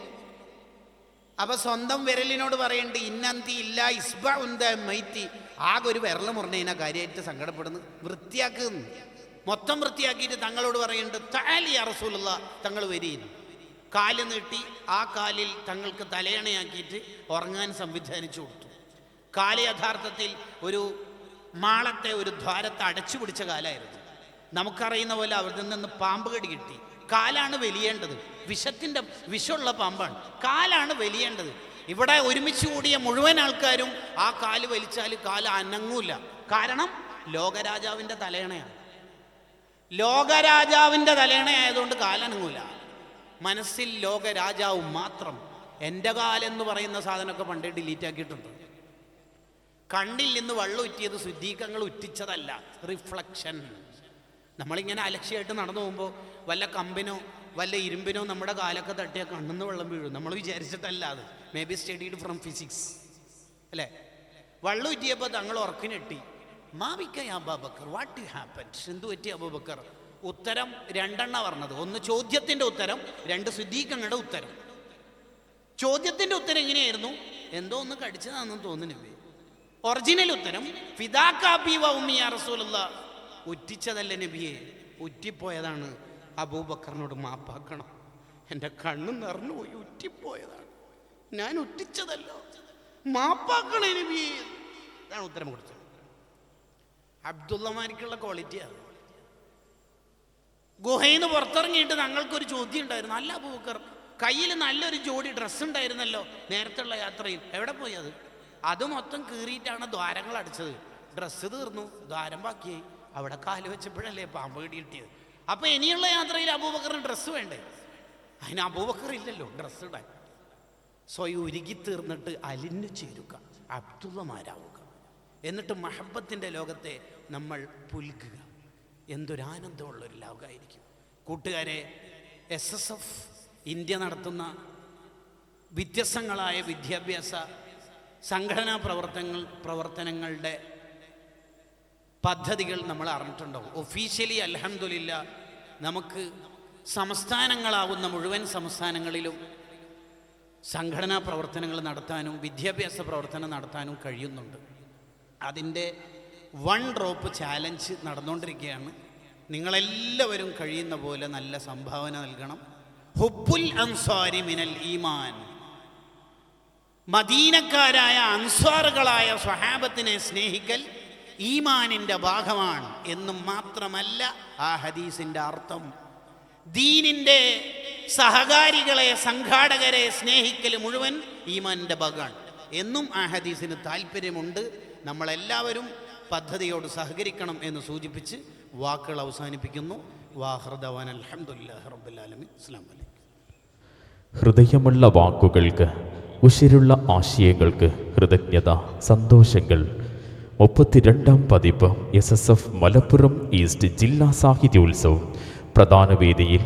അപ്പൊ സ്വന്തം വിരലിനോട് പറയണ്ട്, ഇന്നന്തി ഇല്ല ഇസ്ബ ഉന്ത മൈത്തി. ആകെ ഒരു വിരൽ മുറിഞ്ഞതിനാ കാര്യമായിട്ട് സങ്കടപ്പെടുന്നു. വൃത്തിയാക്കുന്നു, മൊത്തം വൃത്തിയാക്കിയിട്ട് തങ്ങളോട് പറയുന്നുണ്ട്, തആലി യാ റസൂലല്ലാഹ്, തങ്ങൾ വരികയും കാല് നീട്ടി ആ കാലിൽ തങ്ങൾക്ക് തലയണയാക്കിയിട്ട് ഉറങ്ങാൻ സംവിധാനിച്ചു കൊടുത്തു. കാല് യഥാർത്ഥത്തിൽ ഒരു മാളത്തെ, ഒരു ദ്വാരത്തെ അടച്ചു പിടിച്ച കാലായിരുന്നു. നമുക്കറിയുന്ന പോലെ അവിടെ നിന്ന് പാമ്പ് കടി കിട്ടി. കാലാണ് വലിയേണ്ടത്, വിഷമുള്ള പാമ്പാണ്. കാലാണ് വലിയേണ്ടത്. ഇവിടെ ഒരുമിച്ച് കൂടിയ മുഴുവൻ ആൾക്കാരും ആ കാല് വലിച്ചാൽ കാല് അനങ്ങൂല. കാരണം ലോകരാജാവിൻ്റെ തലയണയാണ്. ലോകരാജാവിൻ്റെ തലയണയായതുകൊണ്ട് കാലനങ്ങൂല. മനസ്സിൽ ലോകരാജാവ് മാത്രം. എൻ്റെ കാലെന്ന് പറയുന്ന സാധനമൊക്കെ പണ്ടേ ഡിലീറ്റ് ആക്കിയിട്ടുണ്ട്. കണ്ണിൽ നിന്ന് വെള്ളം ഉറ്റിയത് ശുദ്ധീകങ്ങൾ ഉറ്റിച്ചതല്ല, റിഫ്ലക്ഷൻ. നമ്മളിങ്ങനെ അലക്ഷ്യമായിട്ട് നടന്നു പോകുമ്പോൾ വല്ല കമ്പിനോ വല്ല ഇരുമ്പിനോ നമ്മുടെ കാലൊക്കെ തട്ടിയാൽ കണ്ണിന്ന് വെള്ളം വീഴും. നമ്മൾ വിചാരിച്ചിട്ടല്ല, അത് may be studied from physics അല്ലേ. വെള്ളം ഉറ്റിയപ്പോൾ തങ്ങൾ ഉറക്കിനെട്ടി. മാവിക്ക അബൂബക്കർ, വാട്ട് ഹാപ്പൻഡ്? എന്ത് പറ്റി അബൂബക്കർ? ഉത്തരം രണ്ടെണ്ണ പറഞ്ഞത്. ഒന്ന് ചോദ്യത്തിൻ്റെ ഉത്തരം, രണ്ട് ശുദ്ധീകങ്ങളുടെ ഉത്തരം. ചോദ്യത്തിൻ്റെ ഉത്തരം എങ്ങനെയായിരുന്നു? എന്തോ ഒന്ന് കടിച്ചതാണെന്ന് തോന്നുന്നില്ലേ. ഒറിജിനൽ ഉത്തരം ഫിദാക്കാബി വ ഉമ്മി യാ റസൂലല്ലാഹ്, ഉറ്റിച്ചതല്ല നബിയെ, ഉറ്റിപ്പോയതാണ്. അബൂബക്കറിനോട് മാപ്പാക്കണം, എൻ്റെ കണ്ണ് നിറഞ്ഞു പോയി, ഉറ്റിപ്പോയതാണ്, ഞാൻ ഉറ്റിച്ചതല്ലോ, മാപ്പാക്കണേ നബിയെ. ഇതാണ് ഉത്തരം കൊടുത്തത്. അബ്ദുള്ളമാർക്കുള്ള ക്വാളിറ്റിയാണ്. ഗുഹയിൽ നിന്ന് പുറത്തിറങ്ങിയിട്ട് ഞങ്ങൾക്കൊരു ചോദ്യം ഉണ്ടായിരുന്നു. അല്ല അബൂബക്കർ, കയ്യിൽ നല്ലൊരു ജോഡി ഡ്രസ്സ് ഉണ്ടായിരുന്നല്ലോ നേരത്തുള്ള യാത്രയിൽ, എവിടെ പോയി അത്? അത് മൊത്തം കീറിയിട്ടാണ് ദ്വാരങ്ങൾ അടിച്ചത്. ഡ്രസ്സ് തീർന്നു, ദ്വാരം ബാക്കിയായി. അവിടെ കാല് വെച്ചപ്പോഴല്ലേ പാമ്പ് കടി കിട്ടിയത്. അപ്പൊ ഇനിയുള്ള യാത്രയിൽ അബൂബക്കറിന് ഡ്രസ്സ് വേണ്ടേ? അതിന് അബൂബക്കർ ഇല്ലല്ലോ ഡ്രസ്സ് ഇടാൻ. സ്വയം ഉരുകി തീർന്നിട്ട് അലിഞ്ഞു ചേരുക, അബ്ദുള്ളമാരാവുക, എന്നിട്ട് മഹബത്തിൻ്റെ ലോകത്തെ നമ്മൾ പുൽകുക. എന്തൊരാനന്ദമുള്ളൊരു ലോകമായിരിക്കും കൂട്ടുകാരെ. SSF ഇന്ത്യ നടത്തുന്ന വ്യത്യസ്തങ്ങളായ വിദ്യാഭ്യാസ സംഘടനാ പ്രവർത്തനങ്ങളുടെ പദ്ധതികൾ നമ്മൾ അറിഞ്ഞിട്ടുണ്ടാവും. ഒഫീഷ്യലി അൽഹംദുലില്ലാ നമുക്ക് സംസ്ഥാനങ്ങളാവുന്ന മുഴുവൻ സംസ്ഥാനങ്ങളിലും സംഘടനാ പ്രവർത്തനങ്ങൾ നടത്താനും വിദ്യാഭ്യാസ പ്രവർത്തനം നടത്താനും കഴിയുന്നുണ്ട്. അതിൻ്റെ 1 ഡ്രോപ്പ് ചാലഞ്ച് നടന്നുകൊണ്ടിരിക്കുകയാണ്. നിങ്ങളെല്ലാവരും കഴിയുന്ന പോലെ നല്ല സംഭാവന നൽകണം. ഹുബ്ബുൽ അൻസാരി മിനൽ ഈമാൻ, മദീനക്കാരായ അൻസാറുകളായ സ്വഹാബത്തിനെ സ്നേഹിക്കൽ ഈമാനിൻ്റെ ഭാഗമാണ് എന്നും മാത്രമല്ല ആ ഹദീസിൻ്റെ അർത്ഥം. ദീനിൻ്റെ സഹകാരികളെ, സംഘാടകരെ സ്നേഹിക്കൽ മുഴുവൻ ഈമാനിൻ്റെ ഭാഗമാണ് എന്നും ആ ഹദീസിന് താല്പര്യമുണ്ട്. നമ്മളെല്ലാവരും പദ്ധതിയോട് സഹകരിക്കണം എന്ന് സൂചിപ്പിച്ച് വാക്കുകൾ അവസാനിപ്പിക്കുന്നു. വാഹൃദവാൻ അൽഹംദുലില്ലാഹി റബ്ബിൽ ആലമീൻ. അസ്സലാമു അലൈക്കും. ഹൃദയമുള്ള വാക്കുകൾക്ക്, ഉശിരുള്ള ആശയങ്ങൾക്ക് കൃതജ്ഞത, സന്തോഷങ്ങൾ. 32ാം പതിപ്പ് SSF മലപ്പുറം ഈസ്റ്റ് ജില്ലാ സാഹിത്യോത്സവം പ്രധാന വേദിയിൽ